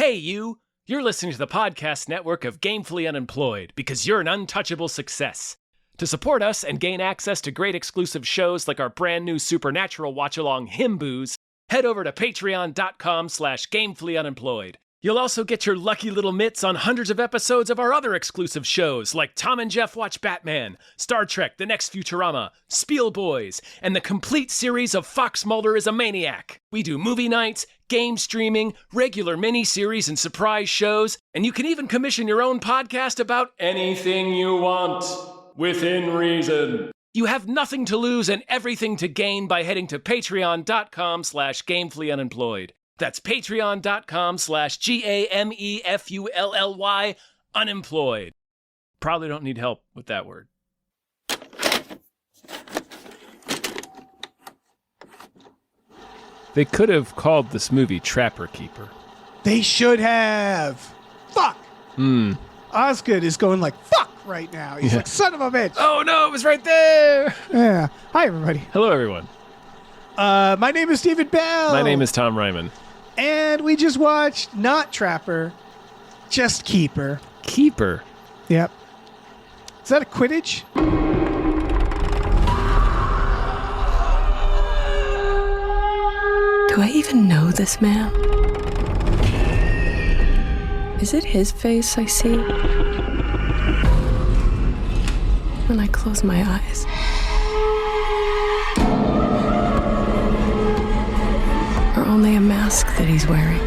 Hey, you! You're listening to the podcast network of Gamefully Unemployed because you're an untouchable success. To support us and gain access to great exclusive shows like our brand new Supernatural watch-along Himboos, head over to patreon.com/gamefullyunemployed. You'll also get your lucky little mitts on hundreds of episodes of our other exclusive shows like Tom and Jeff Watch Batman, Star Trek The Next Futurama, Spiel Boys, and the complete series of Fox Mulder is a Maniac. We do movie nights, game streaming, regular mini-series and surprise shows, and you can even commission your own podcast about anything you want, within reason. You have nothing to lose and everything to gain by heading to patreon.com/gamefullyunemployed. That's patreon.com/GAMEFULLY unemployed. Probably don't need help with that word. They could have called this movie Trapper Keeper. They should have. Fuck. Osgood is going like, fuck right now. He's like, son of a bitch. Oh no, it was right there. Yeah. Hi, everybody. Hello, everyone. My name is David Bell. My name is Tom Ryman. And we just watched not Trapper, just Keeper. Keeper. Yep. Is that a Quidditch? Do I even know this man? Is it his face I see when I close my eyes? Or only a mask that he's wearing?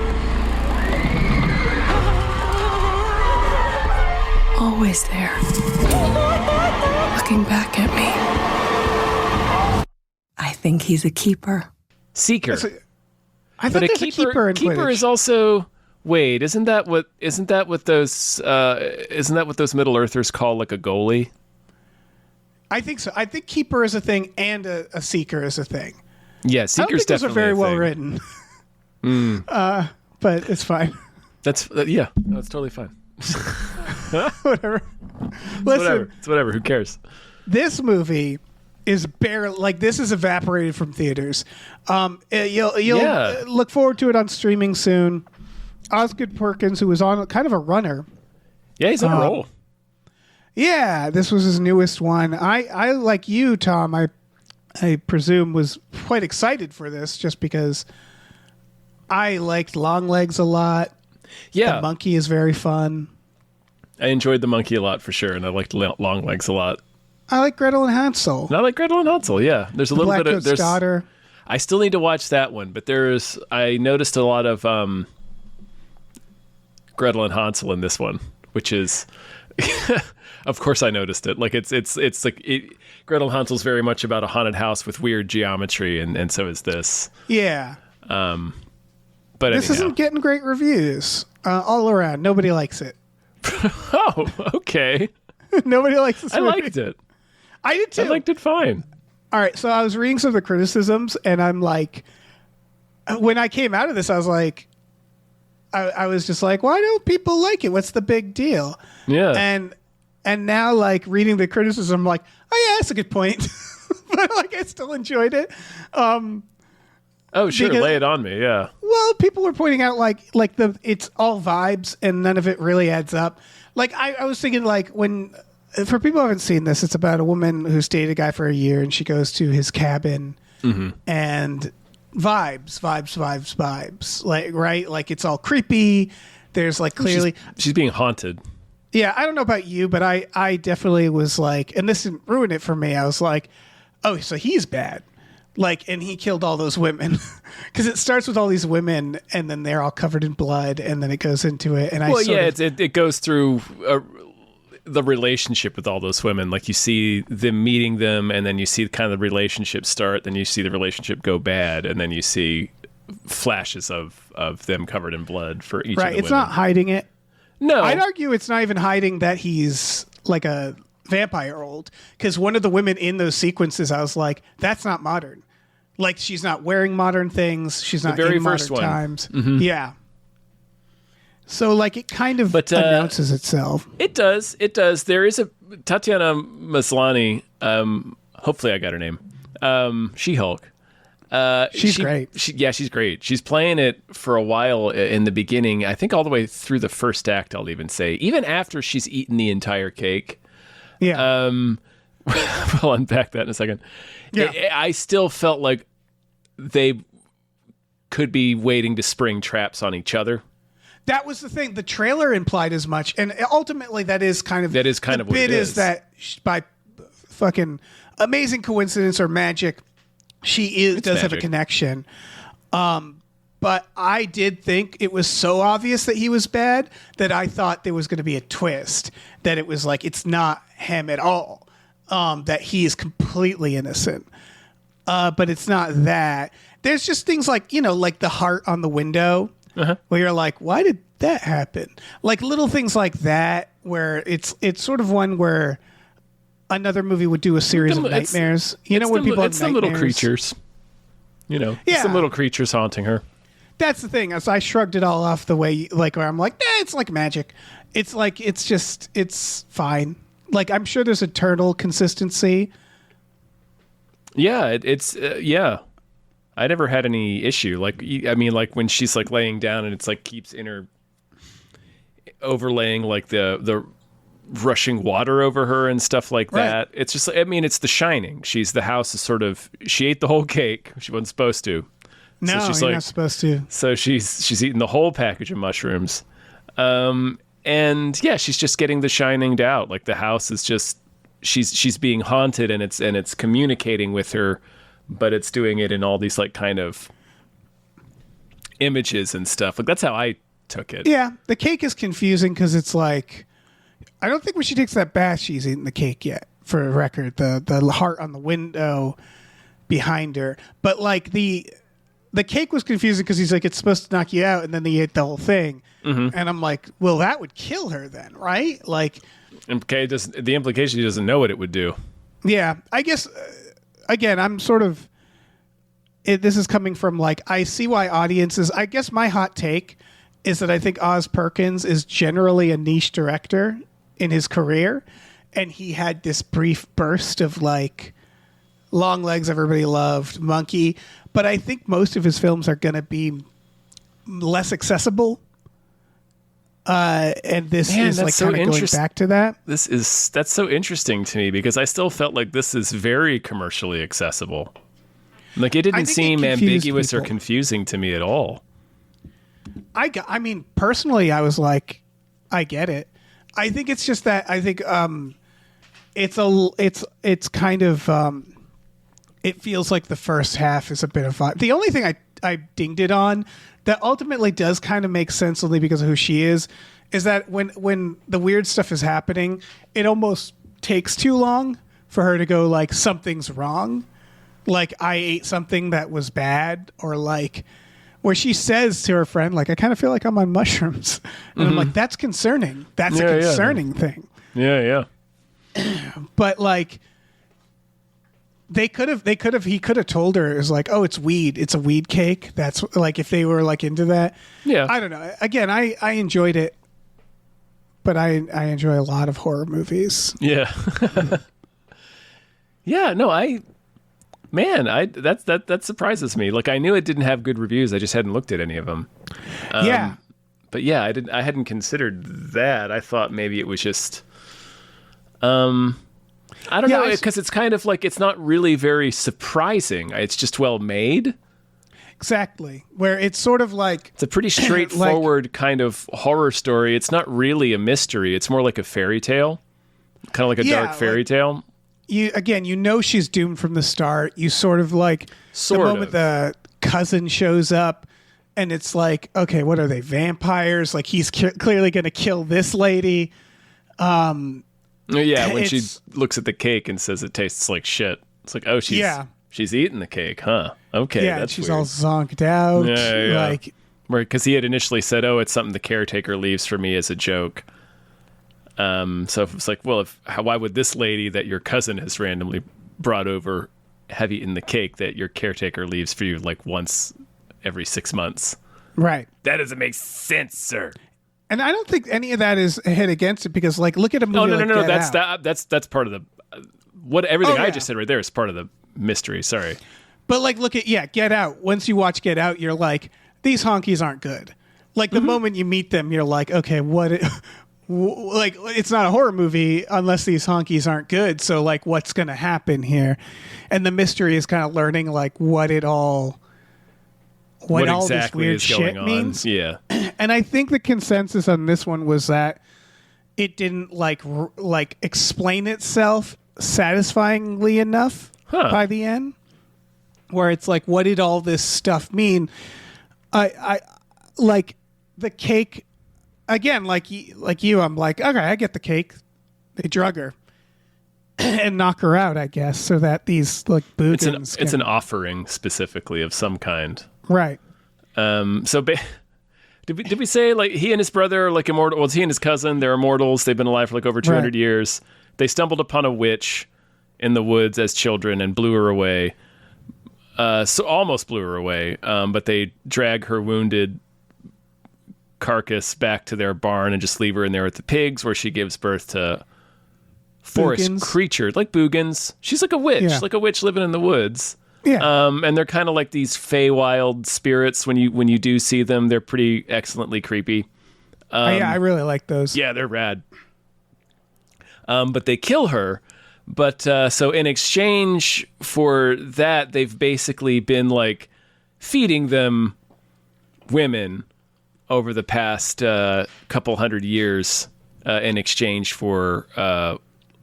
Always there, looking back at me. I think he's a keeper. Seeker. I thought there's a keeper in Keeper Quidditch. is also. Wait, isn't that what those Middle Earthers call like a goalie? I think so. I think Keeper is a thing and a Seeker is a thing. Yeah, Seeker's those are definitely very a well thing. written. But it's fine. That's yeah, no, it's totally fine. Whatever. Listen, It's whatever. Who cares? this movie is barely like this is evaporated from theaters. You'll Yeah. look forward to it on streaming soon. Osgood Perkins, who was on kind of a runner. Yeah, he's on a roll. Yeah, this was his newest one. I like you, Tom. I presume was quite excited for this just because I liked Longlegs a lot. Yeah, The monkey is very fun. I enjoyed the monkey a lot for sure, and I liked Longlegs a lot. I like Gretel and Hansel. And I like Gretel and Hansel. Yeah, there's a little Black bit of Goat's there's. Daughter. I still need to watch that one, but I noticed a lot of Gretel and Hansel in this one, which is, of course, I noticed it. Like it's like Gretel and Hansel's very much about a haunted house with weird geometry, and so is this. Yeah. But This anyhow. isn't getting great reviews all around. Nobody likes it. Oh, okay. Nobody likes this I movie. liked it. I did too. I liked it fine. All right, so I was reading some of the criticisms, and I'm like, when I came out of this, I was like, I was just like, why don't people like it? What's the big deal? Yeah. And now, like reading the criticism, I'm like, oh yeah, that's a good point. But like, I still enjoyed it. Oh, sure. because- Lay it on me. Yeah. Well, people were pointing out like it's all vibes and none of it really adds up. Like I was thinking like for people who haven't seen this, it's about a woman who's dated a guy for a year and she goes to his cabin and vibes. Like, right? Like it's all creepy. There's like clearly, She's being haunted. yeah, I don't know about you, but I definitely was like, and this didn't ruin it for me. I was like, oh, so he's bad. Like, and he killed all those women because it starts with all these women and then they're all covered in blood and then it goes into it. And It goes through the relationship with all those women. Like you see them meeting them, and then you see kind of the relationship start. Then you see the relationship go bad, and then you see flashes of them covered in blood for each. right. Of the It's women. not hiding it. No, I'd argue it's not even hiding that he's like a vampire old because one of the women in those sequences, I was like, that's not modern. Like she's not wearing modern things. She's not very in first modern one. times. Yeah. So like it kind of But, announces itself. It does. It does. There is a Tatiana Maslany. Hopefully, I got her name. She-Hulk. She's great. She's great. She's playing it for a while in the beginning. I think all the way through the first act, I'll even say. Even after she's eaten the entire cake. Yeah. We'll unpack that in a second. Yeah. I still felt like they could be waiting to spring traps on each other. That was the thing. The trailer implied as much, and ultimately that is kind of what it is. That by fucking amazing coincidence or magic, does magic. have a connection. But I did think it was so obvious that he was bad that I thought there was going to be a twist, that it was like it's not him at all, that he is completely innocent. But it's not that. There's just things like, like the heart on the window. Where you're like, why did that happen? Like little things like that, where it's sort of one where another movie would do a series of nightmares. When people have nightmares. It's the little creatures. Some little creatures haunting her. That's the thing. As I shrugged it all off the way, like where I'm like, it's like magic. It's like it's fine. Like I'm sure there's eternal consistency. Yeah, yeah. I never had any issue. Like when she's like laying down and it's like keeps overlaying like the rushing water over her and stuff like that. It's just, it's The Shining. The house is sort of, she ate the whole cake. She wasn't supposed to. No, so she's you're not supposed to. So she's eating the whole package of mushrooms. And yeah, she's just getting the Shining out. Like the house is just, she's being haunted and it's communicating with her, but it's doing it in all these like kind of images and stuff. Like that's how I took it. Yeah, the cake is confusing because it's like, I don't think when she takes that bath, she's eaten the cake yet. For a record, the heart on the window behind her, but like the cake was confusing because he's like, it's supposed to knock you out, and then they ate the whole thing, and I'm like, well, that would kill her then, right? Like, okay, the implication he doesn't know what it would do. Yeah, I guess. Again, I'm sort of. This is coming from like, I see why audiences. I guess my hot take is that I think Oz Perkins is generally a niche director in his career, and he had this brief burst of like Long Legs, everybody loved, Monkey, but I think most of his films are going to be less accessible. And this is like kind of going back to that. That's so interesting to me because I still felt like this is very commercially accessible. Like it didn't seem ambiguous or confusing to me at all. I mean, personally, I was like, I get it. I think it's just that I think it's kind of it feels like the first half is a bit of vibe. The only thing I dinged it on that ultimately does kind of make sense only because of who she is that when the weird stuff is happening, it almost takes too long for her to go like something's wrong. Like I ate something that was bad, or like where she says to her friend, like, I kind of feel like I'm on mushrooms. And I'm like, that's concerning. That's a concerning thing. Yeah. But like he could have told her, is like, oh, it's weed. It's a weed cake. That's like, if they were like into that. Yeah. I don't know. Again, I enjoyed it, but I enjoy a lot of horror movies. Yeah. Yeah, no, that surprises me. Like I knew it didn't have good reviews. I just hadn't looked at any of them. Yeah. But yeah, I hadn't considered that. I thought maybe it was just I don't know, because it's kind of like it's not really very surprising. It's just well made. Exactly. Where it's sort of like it's a pretty straightforward kind of horror story. It's not really a mystery. It's more like a fairy tale. Kind of like a dark fairy tale. You know she's doomed from the start. You sort of like the moment the cousin shows up and it's like, okay, what are they, vampires? Like he's clearly going to kill this lady. Yeah, when she looks at the cake and says it tastes like shit. It's like, oh, she's eating the cake, huh? Okay, yeah, that's she's weird. all zonked out. Yeah. Like, because he had initially said, oh, it's something the caretaker leaves for me as a joke. So it's like, well, why would this lady that your cousin has randomly brought over have eaten the cake that your caretaker leaves for you like once every 6 months? Right. That doesn't make sense, sir. And I don't think any of that is a hit against it because, like, look at a movie. No. Get Out. That's part of the everything I just said right there is part of the mystery. Sorry. But like, look at Get Out. Once you watch Get Out, you're like, these honkies aren't good. Like the moment you meet them, you're like, okay, like it's not a horror movie unless these honkies aren't good. So like, what's going to happen here? And the mystery is kind of learning like what all exactly this weird is going shit on. means. Yeah. And I think the consensus on this one was that it didn't like explain itself satisfyingly enough by the end, where it's like, what did all this stuff mean? I like the cake again, like you. I'm like, okay, I get the cake. They drug her and knock her out, I guess, so that these like boogans. It's an offering specifically of some kind, right? So. Did we say like he and his brother are like immortal? Well, it's he and his cousin. They're immortals. They've been alive for like over 200 years. They stumbled upon a witch in the woods as children and blew her away. So almost blew her away. But they drag her wounded carcass back to their barn and just leave her in there with the pigs, where she gives birth to forest creatures like boogans. She's like a witch, like a witch living in the woods. Yeah. And they're kind of like these Feywild spirits. When you do see them, they're pretty excellently creepy. I really like those. Yeah, they're rad. But they kill her. But so in exchange for that, they've basically been like feeding them women over the past couple hundred years in exchange for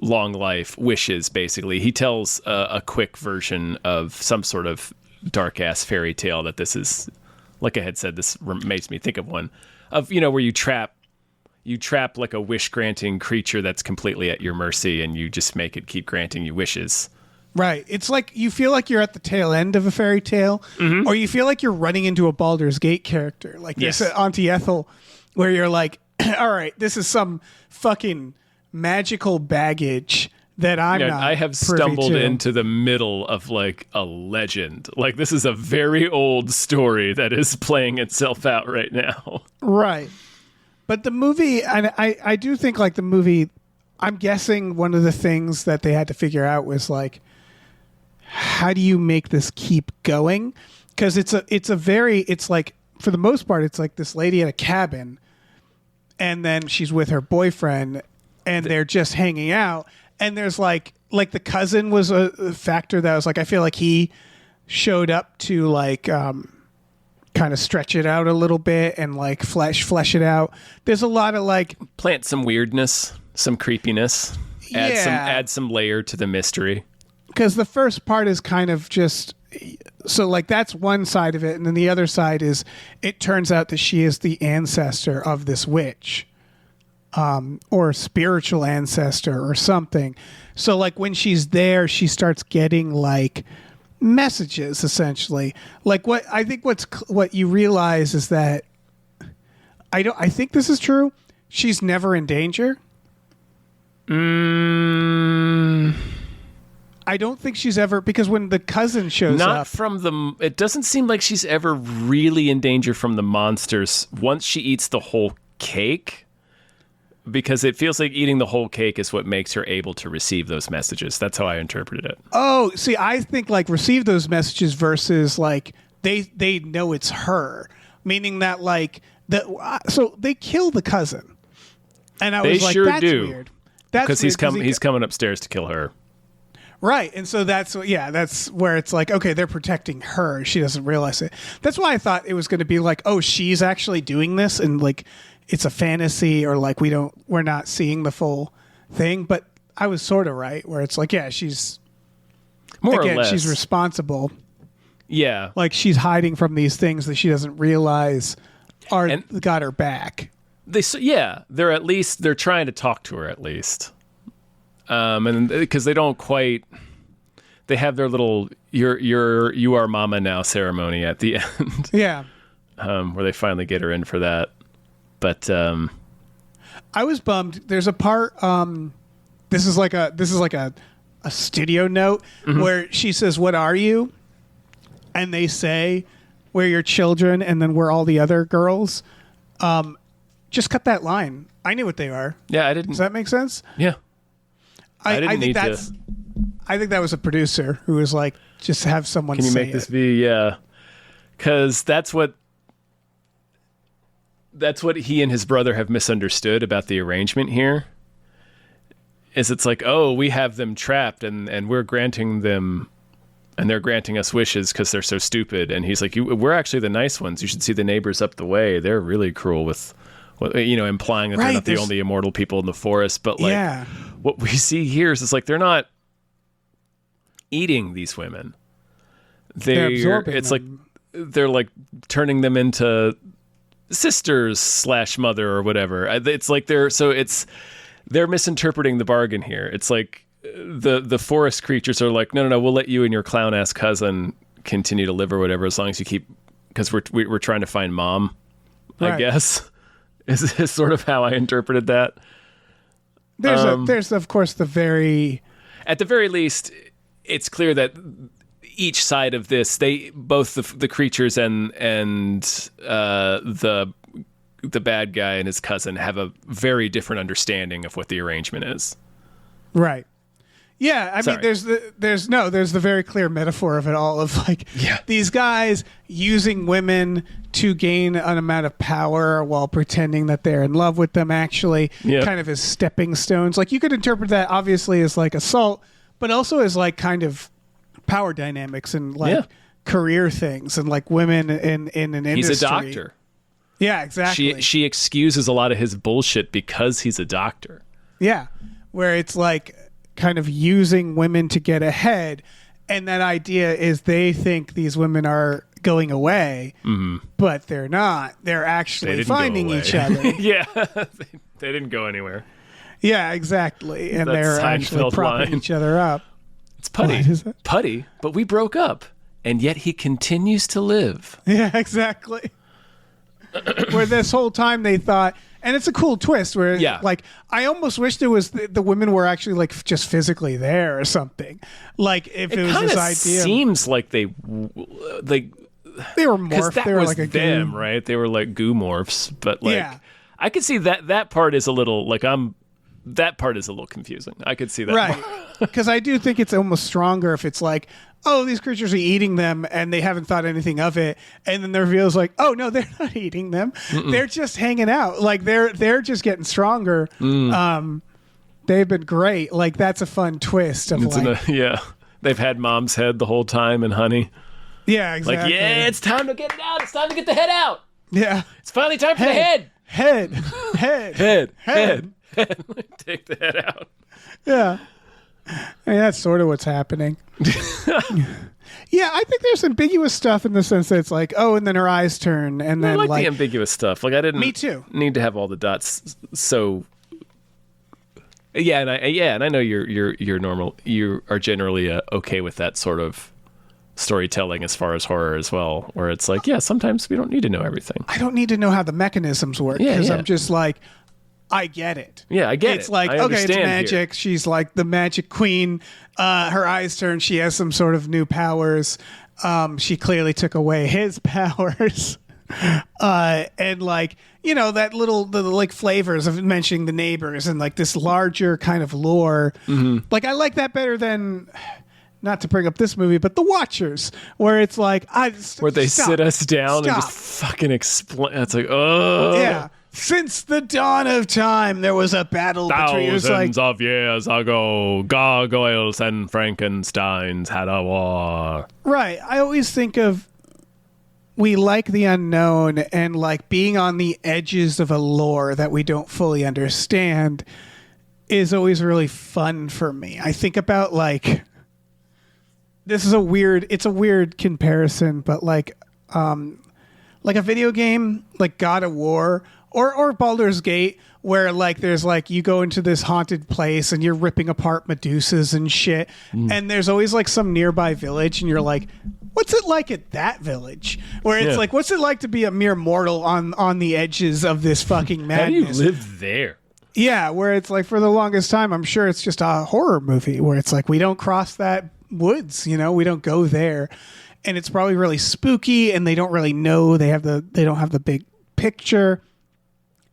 long life wishes. Basically, he tells a quick version of some sort of dark ass fairy tale that this is, like I had said, this makes me think of one of, where you trap like a wish granting creature that's completely at your mercy, and you just make it keep granting you wishes. Right. It's like you feel like you're at the tail end of a fairy tale, or you feel like you're running into a Baldur's Gate character, like this Auntie Ethel, where you're like, all right, this is some fucking magical baggage that I'm not. I have stumbled into the middle of like a legend. Like this is a very old story that is playing itself out right now. Right. But the movie, and I do think like the movie, I'm guessing one of the things that they had to figure out was like, how do you make this keep going? Because it's like, for the most part, it's like this lady at a cabin, and then she's with her boyfriend, and they're just hanging out. And there's like the cousin was a factor that was like, I feel like he showed up to like kind of stretch it out a little bit and like flesh it out. There's a lot of like plant some weirdness, some creepiness, add some layer to the mystery. Because the first part is kind of just, so like that's one side of it, and then the other side is it turns out that she is the ancestor of this witch, or spiritual ancestor or something. So like when she's there, she starts getting like messages essentially. Like what you realize is that I think this is true. She's never in danger. I don't think she's ever, because when the cousin shows up, it doesn't seem like she's ever really in danger from the monsters once she eats the whole cake, because it feels like eating the whole cake is what makes her able to receive those messages. That's how I interpreted it. Oh, see, I think like receive those messages versus like they know it's her, meaning that like so they kill the cousin, and I was like, that's weird. That's because he's coming upstairs to kill her. Right. And so that's where it's like, okay, they're protecting her. She doesn't realize it. That's why I thought it was going to be like, oh, she's actually doing this, and like it's a fantasy, or like we're not seeing the full thing. But I was sort of right, where it's like, yeah, she's more or less, she's responsible. Yeah. Like she's hiding from these things that she doesn't realize got her back. They're trying to talk to her at least. And because they don't quite, they have their little you are mama now ceremony at the end. Yeah. Where they finally get her in for that. But I was bummed. There's a part, this is like a studio note where she says, "What are you?" And they say, "We're your children," and then we're all the other girls. Just cut that line. I knew what they are. Yeah, I didn't. Does that make sense? Yeah. I think that was a producer who was like, just have someone Can you say make this it. be? Yeah. Because that's what he and his brother have misunderstood about the arrangement here. Is it's like, oh, we have them trapped and we're granting them, and they're granting us wishes because they're so stupid. And he's like, we're actually the nice ones. You should see the neighbors up the way. They're really cruel with, implying that they're Right, not the there's- only immortal people in the forest. But like, Yeah. what we see here is it's like they're not eating these women. They're absorbing It's them. like they're like turning them into sisters / mother or whatever. It's like they're misinterpreting the bargain here. It's like the forest creatures are like, no, we'll let you and your clown ass cousin continue to live or whatever as long as you keep, because we're trying to find mom. I Right. guess is sort of how I interpreted that. There's of course the very At the very least, it's clear that each side of this, both the creatures and the bad guy and his cousin have a very different understanding of what the arrangement is. right. Yeah, I Sorry. mean, there's the very clear metaphor of it all of like these guys using women to gain an amount of power while pretending that they're in love with them, actually, kind of as stepping stones. Like you could interpret that obviously as like assault, but also as like kind of power dynamics and like career things and like women in an industry. He's a doctor. Yeah, exactly. She excuses a lot of his bullshit because he's a doctor. Yeah, where it's like kind of using women to get ahead, and that idea is they think these women are going away, but they're not. They're actually didn't go finding away. each other. Yeah, they didn't go anywhere. Yeah, exactly, and That they're actually Seinfeld propping line. each other up. It's Putty. What is it? Putty, but we broke up, and yet he continues to live. Yeah, exactly. Where this whole time they thought, and it's a cool twist where like I almost wish there was the women were actually like just physically there or something. Like if it was this idea, seems like they they were because morphed. that They were was like a them, goo. right? They were like goo morphs, but like Yeah. I could see that part is a little like that part is a little confusing. I could see that. Right. Because I do think it's almost stronger if it's like, oh, these creatures are eating them and they haven't thought anything of it. And then the reveal is like, oh, no, they're not eating them. They're just hanging out. Like they're just getting stronger. They've been great. Like that's a fun twist of like, They've had mom's head the whole time and honey. yeah, exactly. Like, yeah, it's time to get it out. It's time to get the head out. yeah. It's finally time for the head. Head. Head. Take the head out. Yeah. I mean, that's sort of what's happening. Yeah, I think there's ambiguous stuff in the sense that it's like, oh, and then her eyes turn, and I then like the ambiguous stuff. Like I didn't. Me too. Need to have all the dots. So. Yeah, and I know you're normal. You are generally okay with that sort of storytelling as far as horror as well, where it's like, yeah, sometimes we don't need to know everything. I don't need to know how the mechanisms work Yeah, because yeah. I'm just like, I get it. Yeah, I get It's it. like, I okay, it's understand magic. here. She's like the magic queen. Her eyes turn. She has some sort of new powers. She clearly took away his powers. And like, you know, that the like flavors of mentioning the neighbors and like this larger kind of lore. Like, I like that better than, not to bring up this movie, but The Watchers, where it's like, Where they stop. sit us down and Stop. just fucking explain. It's like, oh. Yeah. Since the dawn of time, there was a battle between. It was like, Thousands of years ago, gargoyles and Frankensteins had a war. right. I always think of we like the unknown and like being on the edges of a lore that we don't fully understand is always really fun for me. I think about like it's a weird comparison, but like a video game like God of War or Baldur's Gate, where like there's like you go into this haunted place and you're ripping apart Medusas and shit, and there's always like some nearby village, and you're like, what's it like at that village? Where it's Yeah. like, what's it like to be a mere mortal on the edges of this fucking How do you madness? live there? Yeah, where it's like for the longest time, I'm sure it's just a horror movie where it's like we don't cross that woods, you know, we don't go there, and it's probably really spooky, and they don't really know they don't have the big picture.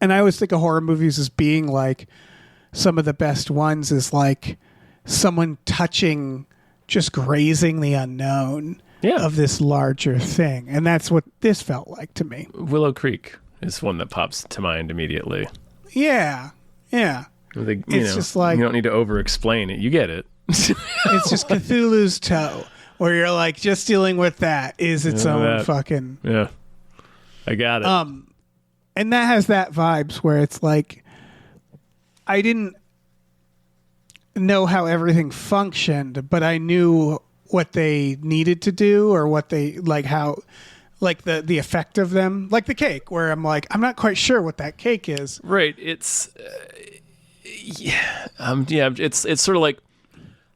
And I always think of horror movies as being like some of the best ones is like someone touching just grazing the unknown of this larger thing. And that's what this felt like to me. Willow Creek is one that pops to mind immediately. Yeah. Yeah. It's just like, you don't need to over-explain it. You get it. it's just Cthulhu's toe, where you're like, just dealing with that is its own fucking... Yeah. I got it. And that has that vibes where it's like, I didn't know how everything functioned, but I knew what they needed to do, or what they like, how, like the effect of them, like the cake, where I'm like, I'm not quite sure what that cake is. Right. It's it's sort of like,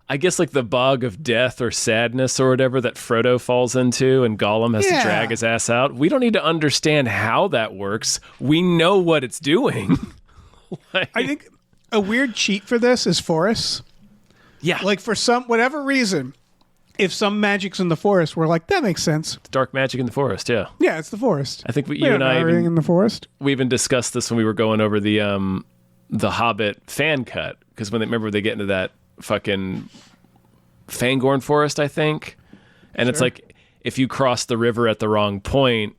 I guess, like the bog of death or sadness or whatever that Frodo falls into, and Gollum has to drag his ass out. We don't need to understand how that works. We know what it's doing. I think a weird cheat for this is forests. Yeah. Like, for whatever reason, if some magic's in the forest, we're like, that makes sense. It's dark magic in the forest, yeah. Yeah, it's the forest. I think you and I everything in the forest. We even discussed this when we were going over the Hobbit fan cut, because remember they get into that fucking Fangorn forest, I think, and it's like, if you cross the river at the wrong point,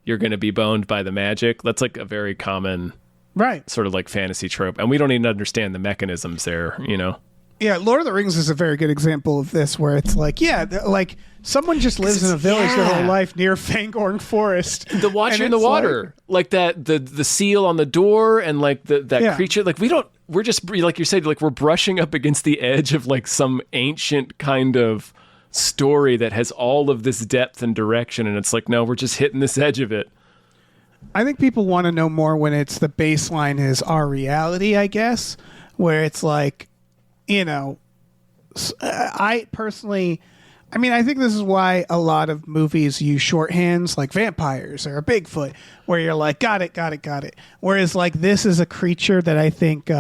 you're going to be boned by the magic. That's like a very common sort of like fantasy trope, and we don't even understand the mechanisms there, you know. Yeah, Lord of the Rings is a very good example of this, where it's like, like someone just lives in a village their whole life near Fangorn Forest. The Watcher in the Water, like that, the seal on the door, and like that creature. Like, we're just, like you said, like we're brushing up against the edge of like some ancient kind of story that has all of this depth and direction, and it's like, no, we're just hitting this edge of it. I think people want to know more when it's the baseline is our reality, I guess, where it's like, you know, I personally, I mean, I think this is why a lot of movies use shorthands like vampires or a Bigfoot, where you're like, got it. Whereas like this is a creature that I think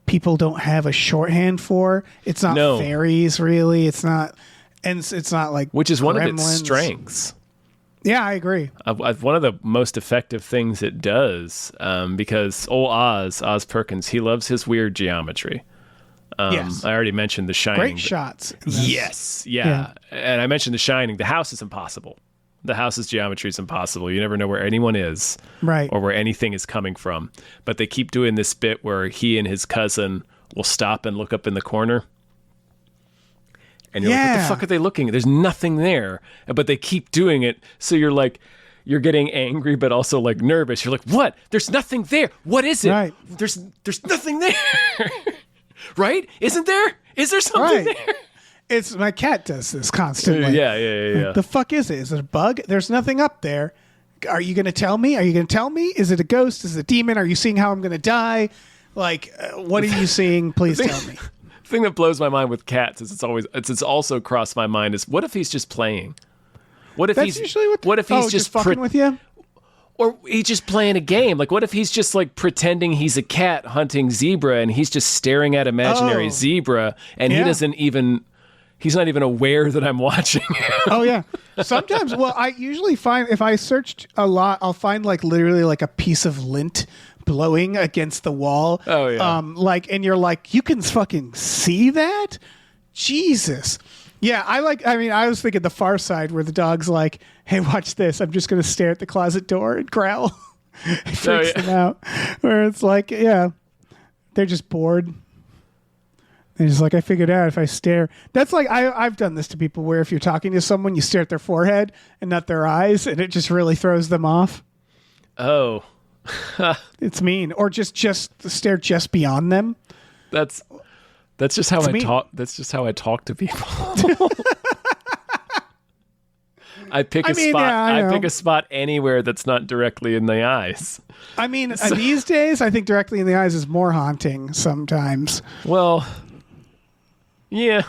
people don't have a shorthand for. It's not fairies, really. It's not, and it's not like, which is gremlins. One of its strengths. Yeah, I agree. One of the most effective things it does, because Oz Perkins, he loves his weird geometry. Yes. I already mentioned The Shining. Great shots. Yes, yeah. And I mentioned The Shining. The house is impossible. The house's geometry is impossible. You never know where anyone is, right, or where anything is coming from. But they keep doing this bit where he and his cousin will stop and look up in the corner. And you're like, what the fuck are they looking at? There's nothing there. But they keep doing it. So you're like, you're getting angry, but also like nervous. You're like, what? There's nothing there. What is it? Right. There's nothing there. Right? Isn't there? Is there something there? It's my cat does this constantly. Yeah. The fuck is it? Is it a bug? There's nothing up there. Are you going to tell me? Is it a ghost? Is it a demon? Are you seeing how I'm going to die? Like, what are you seeing? Please tell me. The thing that blows my mind with cats is it's also crossed my mind is, what if he's just playing? What if he's just fucking with you? Or he's just playing a game. Like, what if he's just like pretending he's a cat hunting zebra, and he's just staring at imaginary zebra, and he's not even aware that I'm watching him. Oh yeah. Sometimes, well, I usually find if I searched a lot, I'll find like literally like a piece of lint blowing against the wall. Oh yeah. And you're like, you can fucking see that? Jesus. Yeah, I was thinking The Far Side, where the dog's like, hey, watch this. I'm just going to stare at the closet door and growl. It freaks them out. Where it's like, yeah, they're just bored. They're just like, I figured out if I stare. That's like, I've done this to people where if you're talking to someone, you stare at their forehead and not their eyes, and it just really throws them off. Oh. It's mean. Or just stare just beyond them. That's just how I talk. That's just how I talk to people. I pick a spot. Yeah, I pick a spot anywhere that's not directly in the eyes. I mean, these days, I think directly in the eyes is more haunting sometimes. Well, yeah.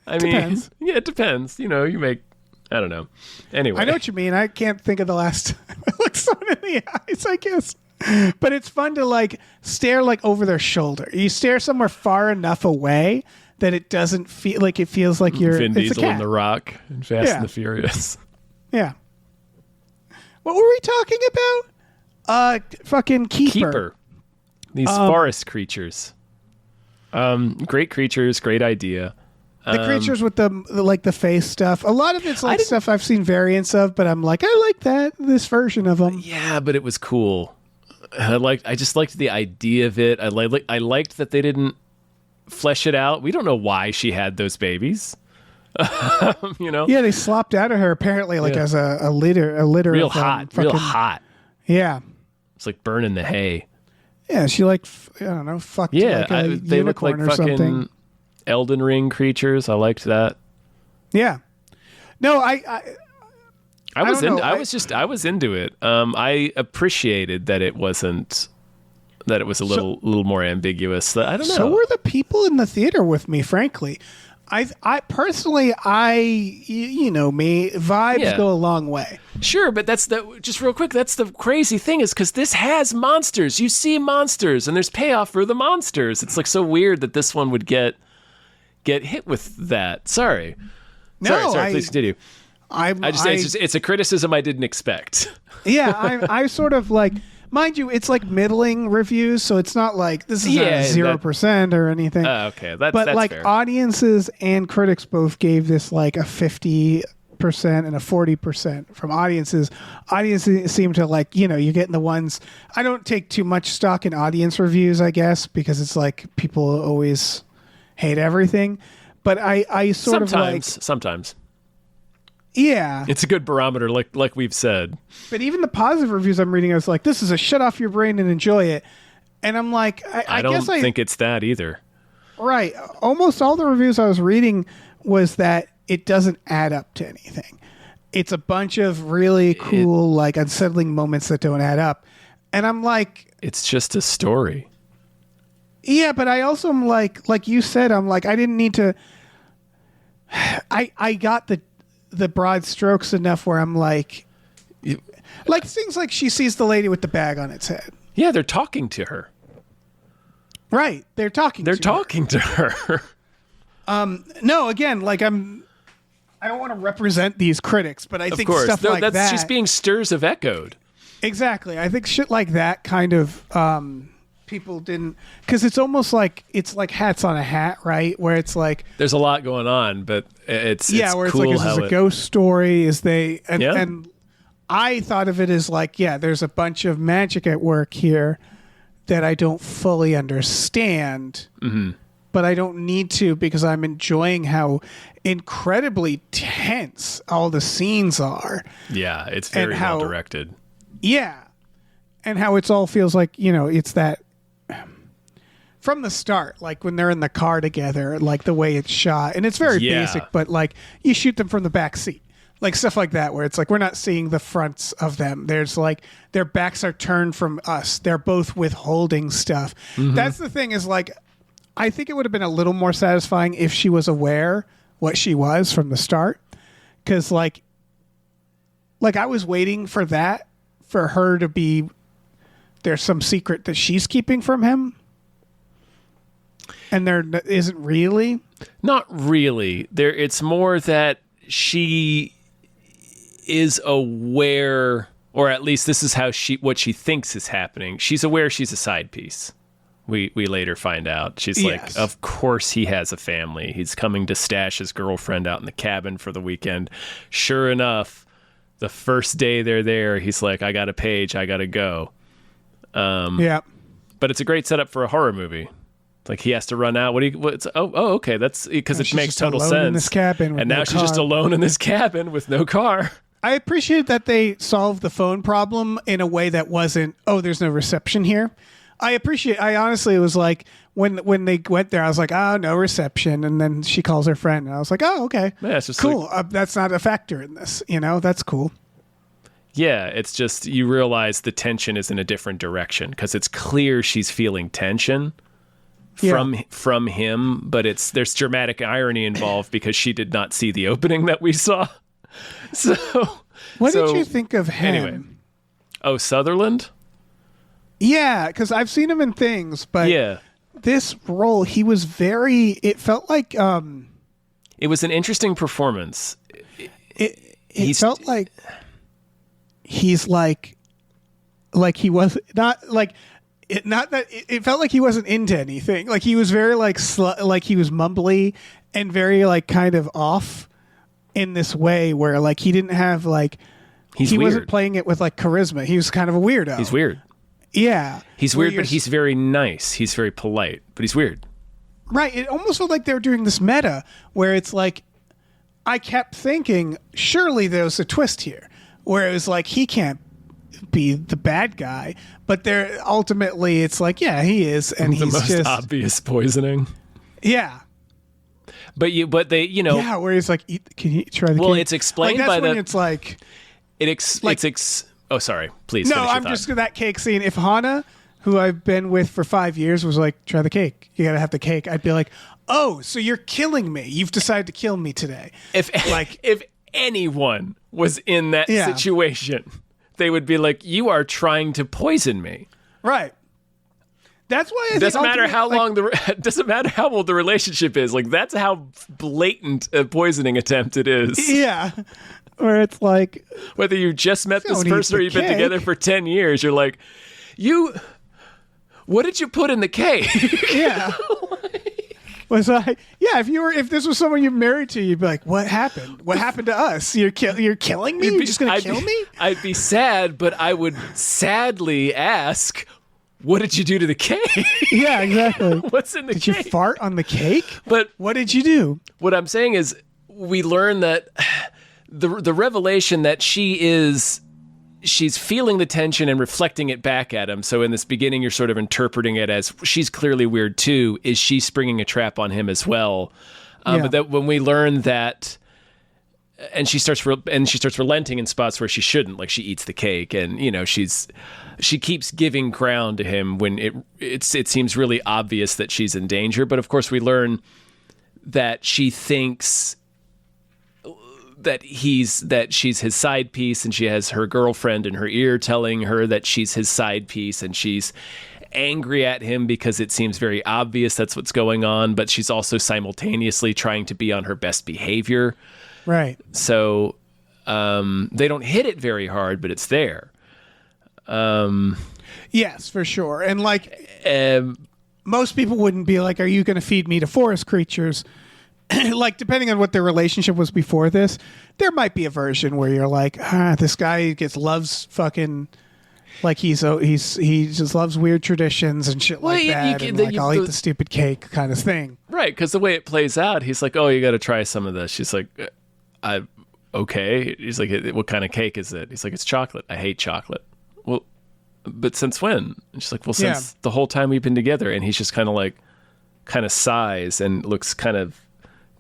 Depends. Yeah, it depends. You know, I don't know. Anyway. I know what you mean. I can't think of the last time I looked someone in the eyes, I guess. But it's fun to like stare like over their shoulder. You stare somewhere far enough away that it doesn't feel like, it feels like you're Vin Diesel in The Rock and Fast and the Furious. Yeah. What were we talking about? Fucking Keeper. These forest creatures. Great creatures, great idea. The creatures with the face stuff. A lot of it's like stuff I've seen variants of, but I'm like, I like this version of them. Yeah, but it was cool. I just liked the idea of it. I liked that they didn't flesh it out. We don't know why she had those babies. Yeah, they slopped out of her apparently as a litter real of hot, real hot. Yeah, it's like burning the hay. Yeah, she I don't know, fucked like a they look like unicorn or fucking something. Elden Ring creatures. I liked that. Yeah, no, I was don't know. I was into it. I appreciated that it wasn't. That it was a little more ambiguous. I don't know. So were the people in the theater with me, frankly. I personally, you know me, vibes go a long way. Sure, but just real quick, that's the crazy thing is because this has monsters. You see monsters, and there's payoff for the monsters. It's like so weird that this one would get hit with that. Sorry. Sorry, please continue. It's a criticism I didn't expect. Yeah, I sort of like... Mind you, it's like middling reviews, so it's not like this is 0% or anything. Okay, that's like fair. Audiences and critics both gave this like a 50% and a 40% from audiences. Audiences seem to like, you're getting the ones. I don't take too much stock in audience reviews, I guess, because it's like people always hate everything. But I sort of like sometimes. Yeah. It's a good barometer, like we've said. But even the positive reviews I'm reading, I was like, this is a shut off your brain and enjoy it. And I'm like, I don't guess think it's that either. Right. Almost all the reviews I was reading was that it doesn't add up to anything. It's a bunch of really cool, like unsettling moments that don't add up. And I'm like... It's just a story. Yeah, but I also am like you said, I'm like, I didn't need to... I got the broad strokes enough where I'm like things like she sees the lady with the bag on its head. Yeah, they're talking to her. Right, they're talking to her. No, again, I don't want to represent these critics, but I think stuff like that. She's being stirs of echoed. Exactly. I think shit like that kind of people didn't, because it's almost like it's like hats on a hat, right? Where it's like there's a lot going on, but it's where it's cool like, is this a ghost story? And I thought of it as like, there's a bunch of magic at work here that I don't fully understand, but I don't need to, because I'm enjoying how incredibly tense all the scenes are. Yeah, it's very well directed. Yeah, and how it's all feels like, it's that from the start, like when they're in the car together, like the way it's shot, and it's very basic, but like you shoot them from the back seat, like stuff like that, where it's like we're not seeing the fronts of them. There's like their backs are turned from us. They're both withholding stuff. That's the thing, is like I think it would have been a little more satisfying if she was aware what she was from the start, because like I was waiting for her to be, there's some secret that she's keeping from him. And there isn't really? Not really. It's more that she is aware, or at least this is how what she thinks is happening. She's aware she's a side piece. We later find out. She's like, of course he has a family. He's coming to stash his girlfriend out in the cabin for the weekend. Sure enough, the first day they're there, he's like, I got a page, I got to go. But it's a great setup for a horror movie. Like he has to run out. Okay. That's because it makes total sense. In this cabin, and now she's just alone in this cabin with no car. I appreciate that they solved the phone problem in a way that wasn't, there's no reception here. I honestly was like, when they went there, I was like, no reception. And then she calls her friend, and I was like, okay, yeah, it's just cool. That's not a factor in this, that's cool. Yeah, it's just you realize the tension is in a different direction, because it's clear she's feeling tension from him, but there's dramatic irony involved because she did not see the opening that we saw. So, what did you think of him? Anyway. Oh, Sutherland? Yeah, because I've seen him in things, but this role, he was it felt like... it was an interesting performance. It felt like he's like he was not like... it felt like he wasn't into anything. Like he was very like like he was mumbly and very like kind of off in this way where like he didn't have like he wasn't playing it with like charisma. He was kind of a weirdo. He's weird. Yeah. He's weird, but he's very nice. He's very polite, but he's weird. Right. It almost felt like they were doing this meta where it's like, I kept thinking, surely there's a twist here where it was like, he can't be the bad guy, but there ultimately it's like, yeah, he is. And the he's most just obvious poisoning. Yeah. But they, you know. Yeah. Where he's like, can you try the Well, cake? it's explained like, by when the. it's like. Oh, sorry. Please. No, finish your I'm thought. just that cake scene. If Hana, who I've been with for 5 years, was like, try the cake. You got to have the cake. I'd be like, oh, so you're killing me. You've decided to kill me today. If anyone was in that situation, they would be like, you are trying to poison me. Right. That's why It doesn't matter how long it doesn't matter how old the relationship is. Like that's how blatant a poisoning attempt it is. Yeah. Where it's like, Whether you just met this Don't eat person or the you've been cake. together for 10 years, you're like, what did you put in the cake? yeah. If this was someone you're married to, you'd be like, what happened? What happened to us? You're killing me? You're just going to kill me? I'd be sad, but I would sadly ask, what did you do to the cake? Yeah, exactly. What's in the Did cake? you fart on the cake? But what did you do? what I'm saying is we learn that the revelation that she's feeling the tension and reflecting it back at him. So in this beginning, you're sort of interpreting it as she's clearly weird too. Is she springing a trap on him as well? But that when we learn that, and she starts relenting in spots where she shouldn't, like she eats the cake, and you know she keeps giving ground to him when it seems really obvious that she's in danger. But of course, we learn that she thinks that she's his side piece, and she has her girlfriend in her ear telling her that she's his side piece, and she's angry at him because it seems very obvious that's what's going on, but she's also simultaneously trying to be on her best behavior. Right. So they don't hit it very hard, but it's there. Yes, for sure. And like most people wouldn't be like, are you going to feed me to forest creatures? Like, depending on what their relationship was before this, there might be a version where you're like, this guy loves fucking, like he just loves weird traditions and shit like that. I'll eat the stupid cake kind of thing. Right, because the way it plays out, he's like, oh, you got to try some of this. She's like, okay. He's like, what kind of cake is it? He's like, it's chocolate. I hate chocolate. Well, but since when? And she's like, well, since the whole time we've been together. And he's just kind of sighs and looks kind of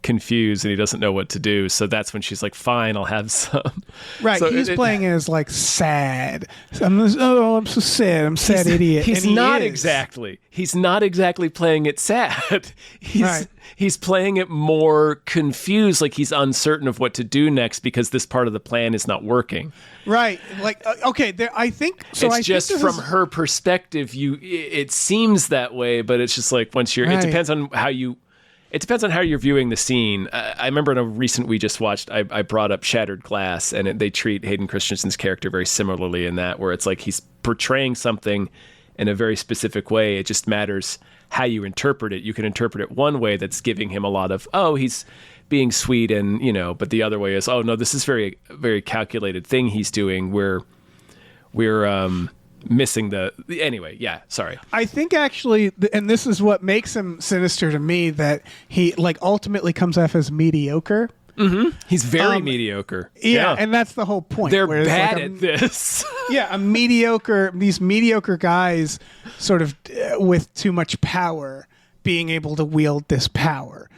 confused, and he doesn't know what to do. So that's when she's like, fine, I'll have some. Right. So he's playing it as like sad. I'm so sad. I'm sad idiot. He's not exactly playing it sad. He's playing it more confused, like he's uncertain of what to do next because this part of the plan is not working. Right. Like, okay, I think so. It's just from her perspective, it seems that way, but it's just like once you're, it depends on how you're viewing the scene. I remember in a recent we just watched, I brought up Shattered Glass, and they treat Hayden Christensen's character very similarly in that, where it's like he's portraying something in a very specific way. It just matters how you interpret it. You can interpret it one way that's giving him a lot of, oh, he's being sweet, and but the other way is, oh no, this is very, very calculated thing he's doing. We're missing anyway. Yeah, sorry. I think actually, and this is what makes him sinister to me, that he like ultimately comes off as mediocre. Mm-hmm. He's very mediocre. Yeah, and that's the whole point. They're bad at this. These mediocre guys sort of with too much power being able to wield this power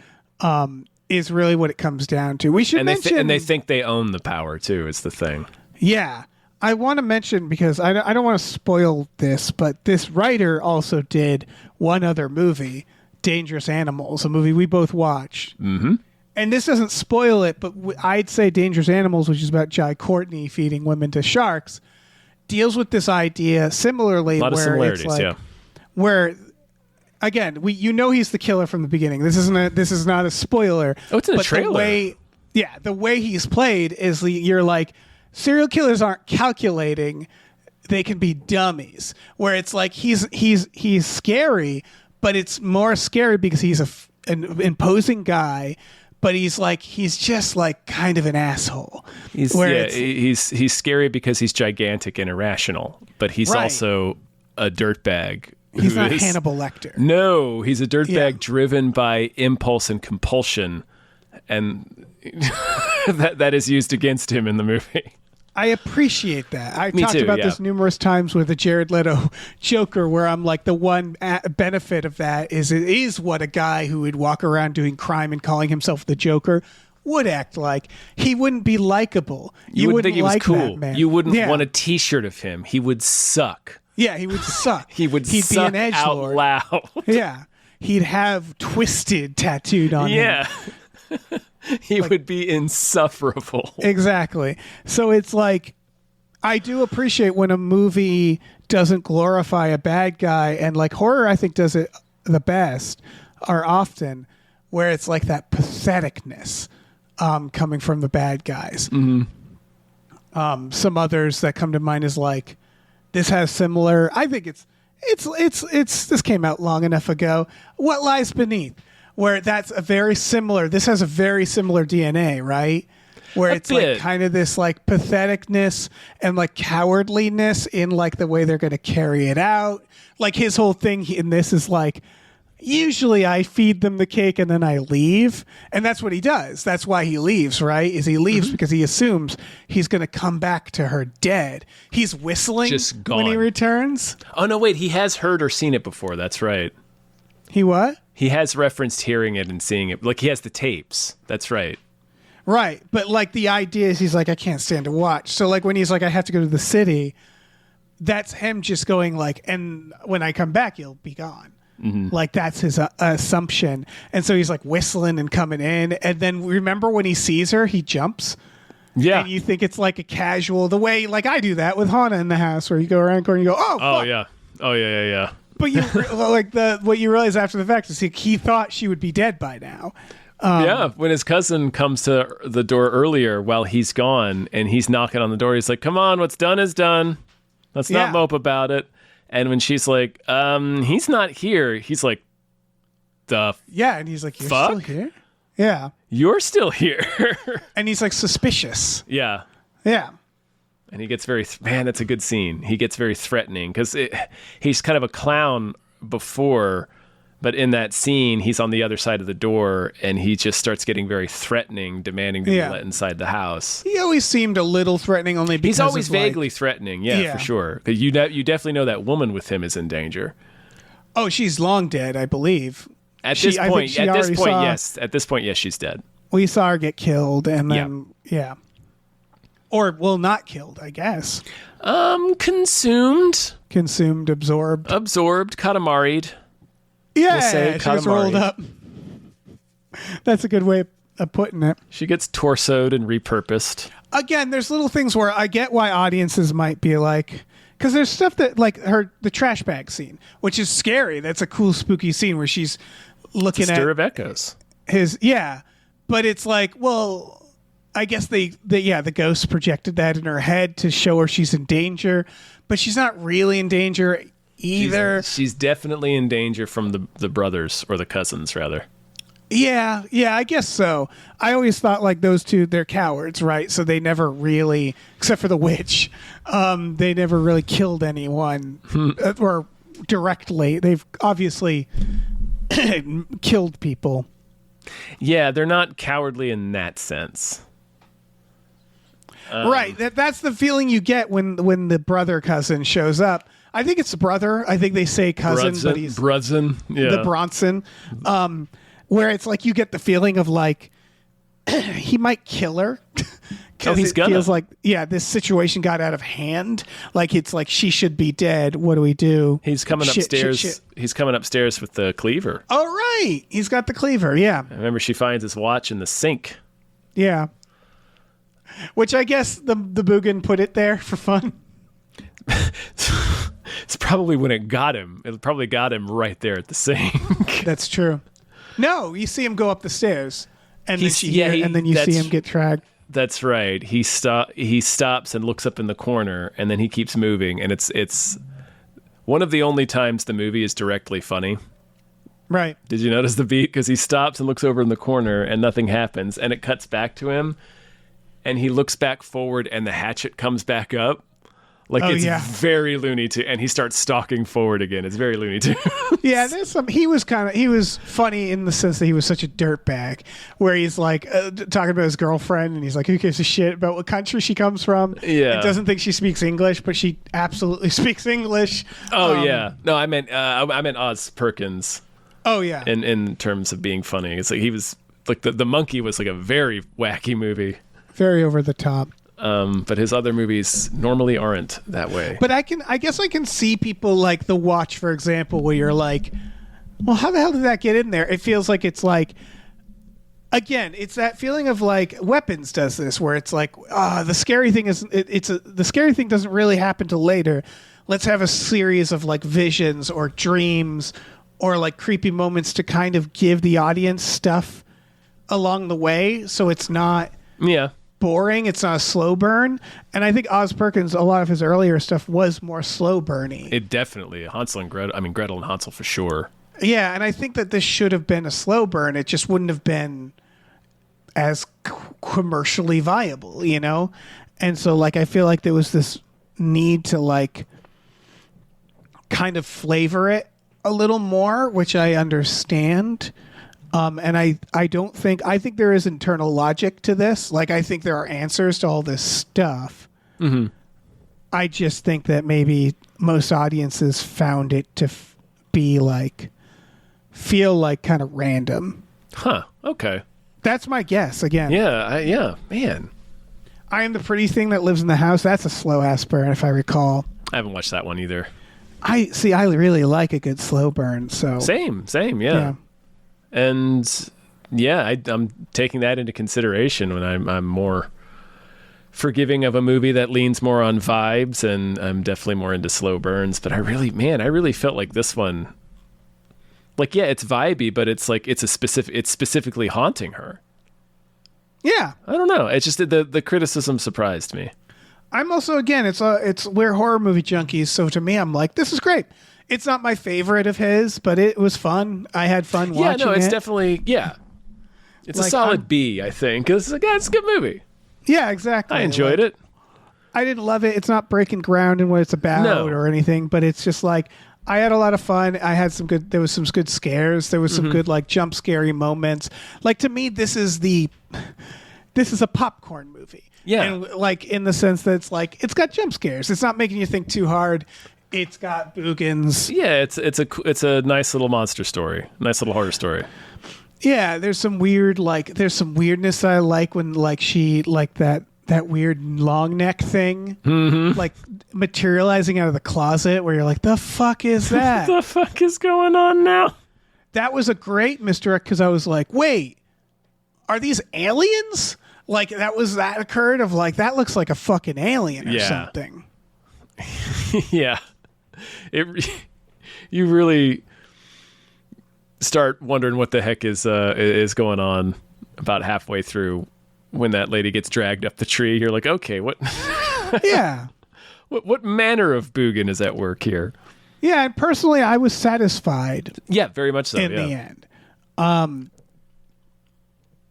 is really what it comes down to. We should mention... and they think they own the power too, is the thing. Yeah. I want to mention, because I don't want to spoil this, but this writer also did one other movie, Dangerous Animals, a movie we both watched. Mm-hmm. And this doesn't spoil it, but I'd say Dangerous Animals, which is about Jai Courtney feeding women to sharks, deals with this idea similarly. A lot of similarities, Where, again, he's the killer from the beginning. This is not a spoiler. Oh, it's in the trailer. The way he's played is you're like, serial killers aren't calculating. they can be dummies. Where it's like he's scary, but it's more scary because he's an imposing guy. But he's just like kind of an asshole. He's scary because he's gigantic and irrational, but he's also a dirtbag. He's not Hannibal Lecter. No, he's a dirtbag driven by impulse and compulsion, and that is used against him in the movie. I appreciate that. I Me talked too, about yeah. this numerous times with the Jared Leto Joker, where I'm like, the one benefit of that is it is what a guy who would walk around doing crime and calling himself the Joker would act like. He wouldn't be likable. You wouldn't think he was like cool. that, man. You wouldn't Yeah. want a T-shirt of him. He would suck. Yeah, he would suck. He'd be suck an out edgelord. loud. Yeah, he'd have Twisted tattooed on him. Yeah. He would be insufferable. Exactly. So it's like, I do appreciate when a movie doesn't glorify a bad guy, and like horror, I think does it the best, or often, where it's like that patheticness coming from the bad guys. Mm-hmm. Some others that come to mind is like, this has similar. I think it's this came out long enough ago. What Lies Beneath, where that's a very similar. This has a very similar DNA, right? Where it's bit. like kind of this like patheticness and like cowardliness in like the way they're going to carry it out. Like his whole thing in this is like, usually I feed them the cake and then I leave. And that's what he does. That's why he leaves, right? Is he leaves because he assumes he's going to come back to her dead. He's whistling Just when he gone. returns. Oh, no, wait. He has heard or seen it before. That's right. He what? He has referenced hearing it and seeing it. Like, he has the tapes. That's right. Right. But like the idea is he's like, I can't stand to watch. So like when he's like, I have to go to the city, that's him just going like, and when I come back, you'll be gone. Mm-hmm. Like that's his assumption. And so he's like whistling and coming in. And then remember when he sees her, he jumps. Yeah. And you think it's like a casual, the way like I do that with Hana in the house, where you go around the corner and you go, oh, Oh, fuck. yeah. Oh, yeah. But you like what you realize after the fact is he thought she would be dead by now. Yeah, when his cousin comes to the door earlier while he's gone and he's knocking on the door, he's like, come on, what's done is done. Let's not Yeah. mope about it. And when she's like, he's not here, he's like, Yeah, and he's like, you're Fuck? still here? Yeah. you're still here. And he's like suspicious. Yeah. Yeah. And he gets very, man, that's a good scene. He gets very threatening because he's kind of a clown before, but in that scene, he's on the other side of the door and he just starts getting very threatening, demanding to Yeah. be let inside the house. He always seemed a little threatening only because He's always of, like- vaguely threatening, yeah, for sure. 'Cause you definitely know that woman with him is in danger. Oh, she's long dead, I believe. At She- this I think point, she already saw- yes. At this point, yes, she's dead. We saw her get killed and then, yeah. Or, well, not killed, I guess. Consumed, Consumed, absorbed. absorbed, katamari'd. Yeah, say she was rolled Katamari. up. That's a good way of putting it. She gets torsoed and repurposed. Again, there's little things where I get why audiences might be like, because there's stuff that like the trash bag scene, which is scary. That's a cool spooky scene where she's looking Stir at of echoes. his but it's like, well, I guess the ghost projected that in her head to show her she's in danger, but she's not really in danger either. She's definitely in danger from the brothers or the cousins rather. Yeah, I guess so. I always thought like those two, they're cowards, right? So they never really, except for the witch, they never really killed anyone or directly. They've obviously killed people. Yeah, they're not cowardly in that sense. Right. That's the feeling you get when the brother cousin shows up. I think it's the brother. I think they say cousin, but he's Brudson. Yeah. the Bronson. Where it's like you get the feeling of like he might kill her. Oh, he's it gonna. feels like this situation got out of hand. Like it's like she should be dead. What do we do? He's coming upstairs. He's coming upstairs with the cleaver. Oh right, he's got the cleaver. Yeah, I remember she finds his watch in the sink. yeah. Which I guess the Boogan put it there for fun. It's probably when it got him. It probably got him right there at the sink. That's true. No, you see him go up the stairs, and then He's- yeah, and then you see that's- him get dragged. That's right. He stops and looks up in the corner, and then he keeps moving, and it's one of the only times the movie is directly funny. Right. Did you notice the beat? Because he stops and looks over in the corner, and nothing happens, and it cuts back to him, and he looks back forward, and the hatchet comes back up. Like, it's very Looney Tunes, and he starts stalking forward again. It's very Looney Tunes. Yeah, he was funny in the sense that he was such a dirtbag, where he's like talking about his girlfriend, and he's like, who gives a shit about what country she comes from? Yeah. And doesn't think she speaks English, but she absolutely speaks English. Oh, yeah. No, I meant Oz Perkins. Oh, yeah. In terms of being funny. It's like he was, like, the monkey was like a very wacky movie. Very over the top. But his other movies normally aren't that way. But I guess I can see people like The Watch, for example, where you're like, well, how the hell did that get in there? It feels like it's like, again, it's that feeling of like Weapons does this, where it's like, the scary thing is, the scary thing doesn't really happen till later. Let's have a series of like visions or dreams or like creepy moments to kind of give the audience stuff along the way, so it's not boring. It's not a slow burn. And I think Oz Perkins, a lot of his earlier stuff was more slow burny. It definitely, Hansel and Gretel. I mean, Gretel and Hansel for sure. Yeah, and I think that this should have been a slow burn. It just wouldn't have been as commercially viable, you know? And so, like, I feel like there was this need to, like, kind of flavor it a little more, which I understand. And I think there is internal logic to this. Like, I think there are answers to all this stuff. Mm-hmm. I just think that maybe most audiences found it to feel like kind of random. Huh. Okay. That's my guess. Again. Yeah. Man. I Am the Pretty Thing That Lives in the House. That's a slow ass burn, if I recall. I haven't watched that one either. I really like a good slow burn. So same. Yeah. And yeah, I'm taking that into consideration when I'm more forgiving of a movie that leans more on vibes, and I'm definitely more into slow burns. But I really felt like this one, like, yeah, it's vibey, but it's like it's specifically haunting her. Yeah, I don't know. It's just the criticism surprised me. I'm also, again, we're horror movie junkies, so to me, I'm like, this is great. It's not my favorite of his, but it was fun. I had fun watching it. Yeah, no, it's definitely, it's like, a solid B, I think. It's a good movie. Yeah, exactly. I enjoyed it. I didn't love it. It's not breaking ground in what it's about or anything, but it's just like, I had a lot of fun. There was some good scares. There was some good, like, jump scary moments. Like, to me, this is a popcorn movie. Yeah. And, like, in the sense that it's like, it's got jump scares. It's not making you think too hard. It's got boogans. Yeah, it's a nice little monster story. Nice little horror story. Yeah, there's some weirdness that I like when, like, she, like, that weird long neck thing, like, materializing out of the closet, where you're like, the fuck is that? What the fuck is going on now? That was a great misdirect, because I was like, wait, are these aliens? Like, that occurred of, like, that looks like a fucking alien or something. Yeah. You really start wondering what the heck is going on about halfway through when that lady gets dragged up the tree. You're like, okay, what? Yeah. What manner of Boogan is at work here? Yeah, and personally, I was satisfied. Yeah, very much so. In the end,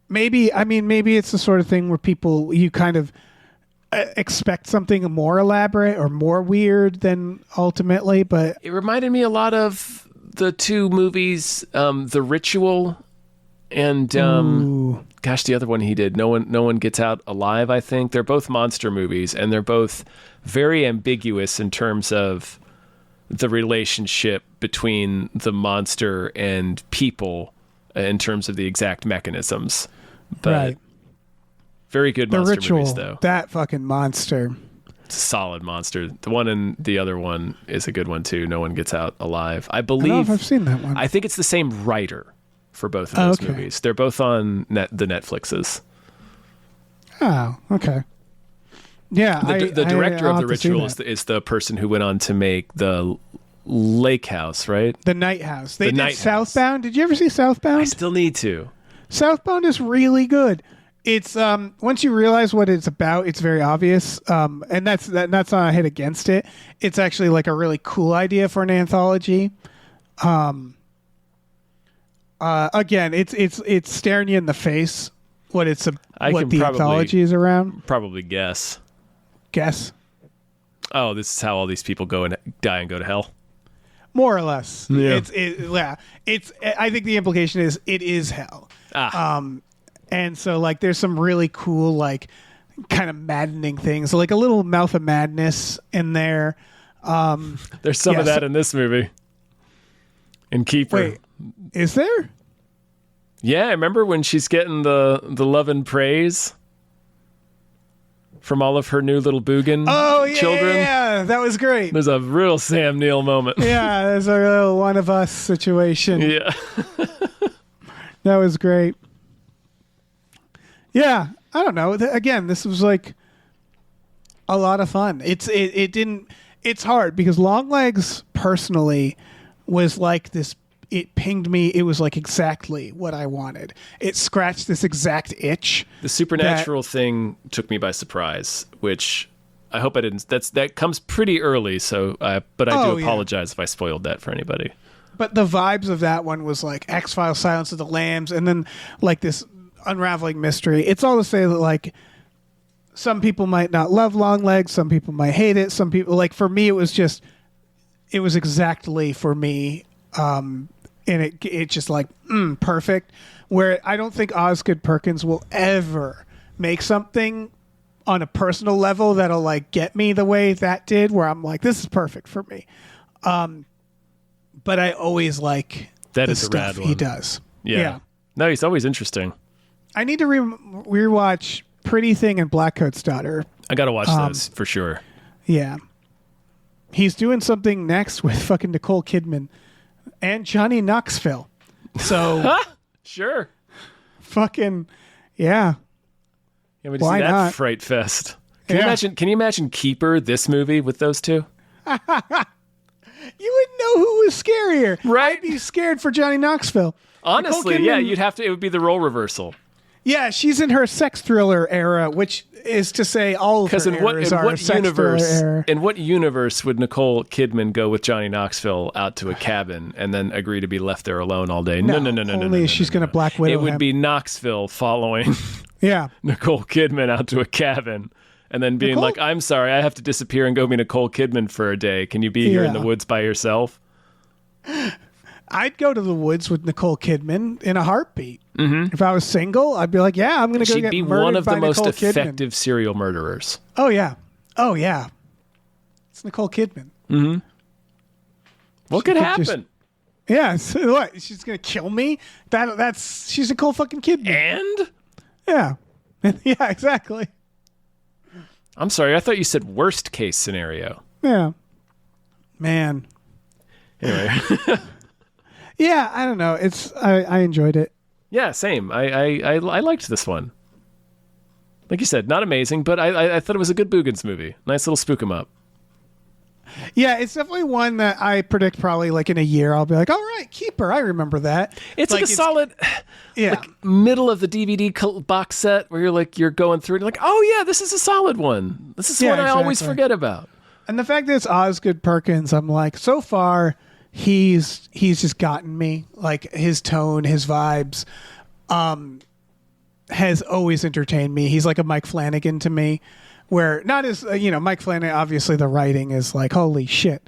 maybe it's the sort of thing where you kind of expect something more elaborate or more weird than ultimately, but it reminded me a lot of the two movies, The Ritual and the other one he did, No One Gets Out Alive, I think. They're both monster movies, and they're both very ambiguous in terms of the relationship between the monster and people in terms of the exact mechanisms. But right. Very good monster movies, though. That fucking monster. It's a solid monster. The one in the other one is a good one, too. No One Gets Out Alive. I believe... I don't know if I've seen that one. I think it's the same writer for both of those movies. They're both on the Netflixes. Oh, okay. Yeah. The director of The Ritual is the person who went on to make the Lake House, right? The Night House. They did Southbound. Did you ever see Southbound? I still need to. Southbound is really good. It's once you realize what it's about, it's very obvious. And that's not a hit against it. It's actually like a really cool idea for an anthology. Again, it's staring you in the face what the anthology is around. Probably guess. Guess. Oh, this is how all these people go and die and go to hell. More or less. Yeah. It's I think the implication is it is hell. And so like there's some really cool like kind of maddening things, like a little Mouth of Madness in there. There's some of that in this movie. In Keeper. Wait, is there? Yeah, remember when she's getting the love and praise from all of her new little Boogan children? Yeah, that was great. There's a real Sam Neill moment. Yeah, there's a real one of us situation. Yeah. That was great. Yeah, I don't know. Again, this was like a lot of fun. It's hard because Longlegs personally was like this. It pinged me. It was like exactly what I wanted. It scratched this exact itch. The supernatural thing took me by surprise, which I hope I didn't. That comes pretty early. So, but I do apologize if I spoiled that for anybody. But the vibes of that one was like X-Files, Silence of the Lambs, and then like this unraveling mystery. It's all to say that like some people might not love Longlegs, some people might hate it, some people like. For me, it was exactly for me. And it just like perfect. Where I don't think Osgood Perkins will ever make something on a personal level that'll like get me the way that did. Where I'm like, this is perfect for me. But I always like that the is a stuff rad one. he does. Yeah. No, he's always interesting. I need to rewatch Pretty Thing and Blackcoat's Daughter. I gotta watch those for sure. Yeah. He's doing something next with fucking Nicole Kidman and Johnny Knoxville. So sure. Fucking yeah. Yeah, we just Why see that not? fright fest. Can you imagine Keeper, this movie, with those two? You wouldn't know who was scarier. Right? I'd be scared for Johnny Knoxville. Honestly, Nicole Kidman- it would be the role reversal. Yeah, she's in her sex thriller era, which is to say all of her Because in what universe would Nicole Kidman go with Johnny Knoxville out to a cabin and then agree to be left there alone all day? No. Only she's going to Black Widow It would him. be Knoxville following Yeah. Nicole Kidman out to a cabin and then being like, I'm sorry, I have to disappear and go be Nicole Kidman for a day. Can you be here in the woods by yourself? I'd go to the woods with Nicole Kidman in a heartbeat. Mm-hmm. If I was single, I'd be like, yeah, I'm going to go get murdered by Nicole Kidman. She'd be one of the most effective serial murderers. Oh, yeah. Oh, yeah. It's Nicole Kidman. Mm-hmm. What could happen? Yeah. So what? She's going to kill me? She's Nicole fucking Kidman. And? Yeah. Yeah, exactly. I'm sorry. I thought you said worst case scenario. Yeah. Man. Anyway. Yeah, I don't know. I enjoyed it. Yeah, same. I liked this one. Like you said, not amazing, but I thought it was a good Boogans movie. Nice little spook 'em up. Yeah, it's definitely one that I predict probably like in a year I'll be like, all right, Keeper. I remember that. It's like a solid middle of the DVD box set where you're going through it. You're like, oh yeah, this is a solid one. This is one I always forget about. And the fact that it's Osgood Perkins, I'm like, so far he's just gotten me. Like his tone, his vibes, has always entertained me. He's like a Mike Flanagan to me, where not as Mike Flanagan. Obviously, the writing is like holy shit.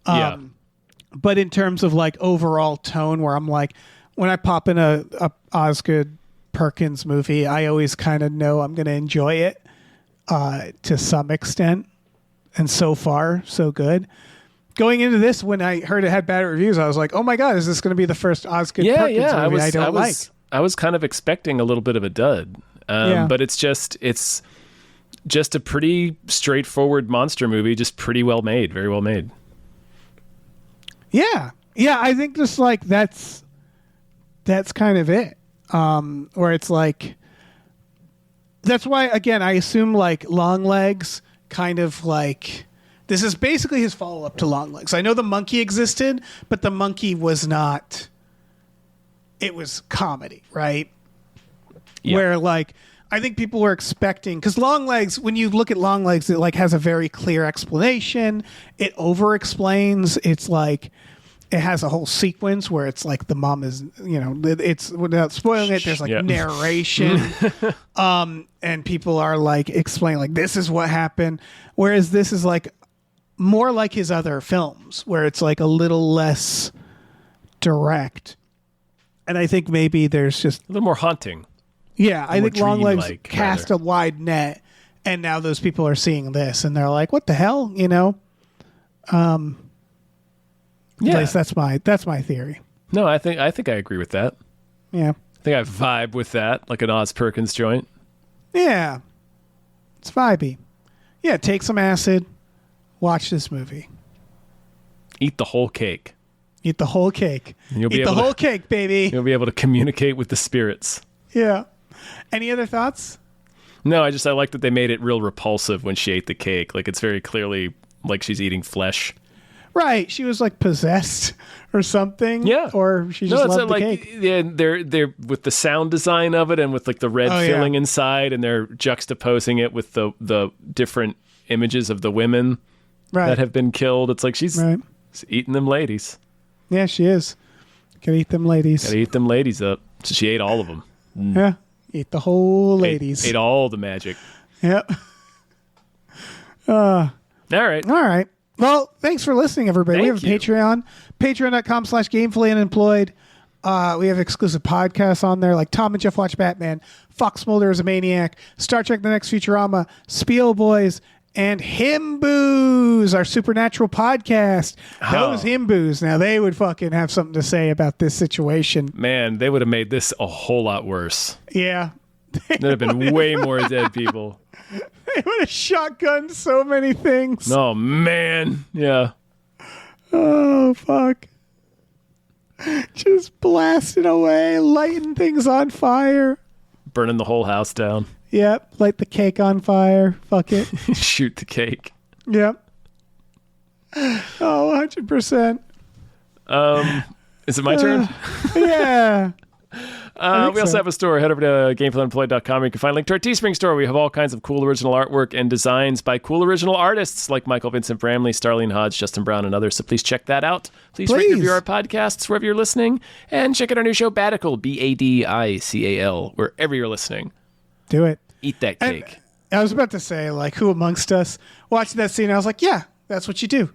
But in terms of like overall tone, where I'm like, when I pop in a Osgood Perkins movie, I always kind of know I'm going to enjoy it to some extent. And so far, so good. Going into this, when I heard it had bad reviews, I was like, "Oh my god, is this going to be the first Osgood Perkins movie I don't like?" I was kind of expecting a little bit of a dud, but it's just a pretty straightforward monster movie, just pretty well made, very well made. Yeah, I think just like that's kind of it. Where it's like, that's why again I assume like Longlegs kind of like. This is basically his follow-up to Longlegs. I know the monkey existed, but the monkey was not... It was comedy, right? Yeah. Where, like, I think people were expecting, because Longlegs, when you look at Longlegs, it like has a very clear explanation. It over explains. It's like it has a whole sequence where it's like the mom is, it's without spoiling it. There's like narration, and people are like explaining like this is what happened. Whereas this is like more like his other films, where it's like a little less direct. And I think maybe there's just a little more haunting. Yeah, I think Longlegs dreamlike, cast rather. a wide net, and now those people are seeing this, and they're like, "What the hell?" At least that's my theory. No, I think I agree with that. Yeah, I think I vibe with that, like an Oz Perkins joint. yeah, it's vibey. Yeah, take some acid, watch this movie, Eat the whole cake. eat the whole cake, You'll be eat the able to- whole cake, baby. You'll be able to communicate with the spirits. Yeah. Any other thoughts? No, I like that they made it real repulsive when she ate the cake. Like it's very clearly like she's eating flesh. Right, she was like possessed or something. Yeah, or she just loved the like cake. yeah, they're with the sound design of it and with like the red filling inside, and they're juxtaposing it with the different images of the women that have been killed. It's like she's eating them ladies. Yeah, she is. Gotta eat them ladies. Gotta eat them ladies up. So she ate all of them. Yeah, eat the whole ladies. Ate all the magic. Yep. All right. All right. Well, thanks for listening, everybody. We have a Patreon, patreon.com/gamefully unemployed. We have exclusive podcasts on there like Tom and Jeff Watch Batman, Fox Mulder is a Maniac, Star Trek The Next Futurama, Spiel Boys, and Himboos, our supernatural podcast. Those Himboos, now they would fucking have something to say about this situation. Man, they would have made this a whole lot worse. Yeah. There'd have been way more dead people. They would have shotgunned so many things. Oh, man. Yeah. Oh, fuck. Just blasting away, lighting things on fire. Burning the whole house down. Yep, light the cake on fire. Fuck it. Shoot the cake. Yep. Oh, 100%. Is it my turn? Yeah. We also have a store. Head over to gamefullyunemployed.com where you can find a link to our Teespring store. We have all kinds of cool original artwork and designs by cool original artists like Michael Vincent Bramley, Starlene Hodge, Justin Brown, and others. So please check that out. Please rate and review our podcasts wherever you're listening. And check out our new show, Badical, Badical, wherever you're listening. Do it. Eat that cake. And I was about to say, like, who amongst us watching that scene? I was like, yeah, that's what you do.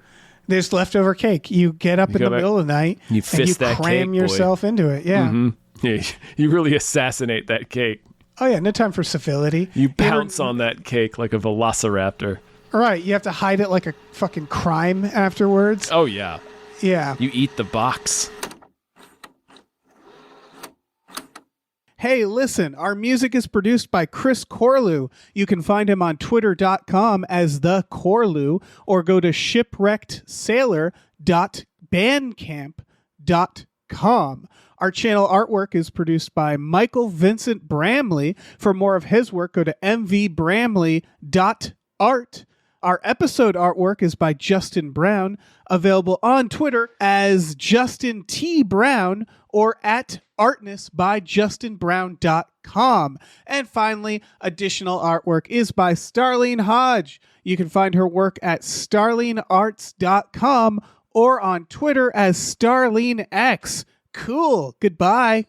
There's leftover cake. You get up in the middle of the night you fist and you that cram cake, yourself into it. Yeah. Mm-hmm. Yeah, you really assassinate that cake. Oh, yeah. No time for civility. You pounce on that cake like a velociraptor. All right. You have to hide it like a fucking crime afterwards. Oh, yeah. Yeah. You eat the box. Hey, listen, our music is produced by Chris Corlew. You can find him on twitter.com as the Corlew or go to shipwreckedsailor.bandcamp.com. Our channel artwork is produced by Michael Vincent Bramley. For more of his work, go to mvbramley.art. Our episode artwork is by Justin Brown, available on Twitter as Justin T. Brown or at Artness by JustinBrown.com. And finally, additional artwork is by Starlene Hodge. You can find her work at StarleneArts.com or on Twitter as StarleneX. Cool. Goodbye.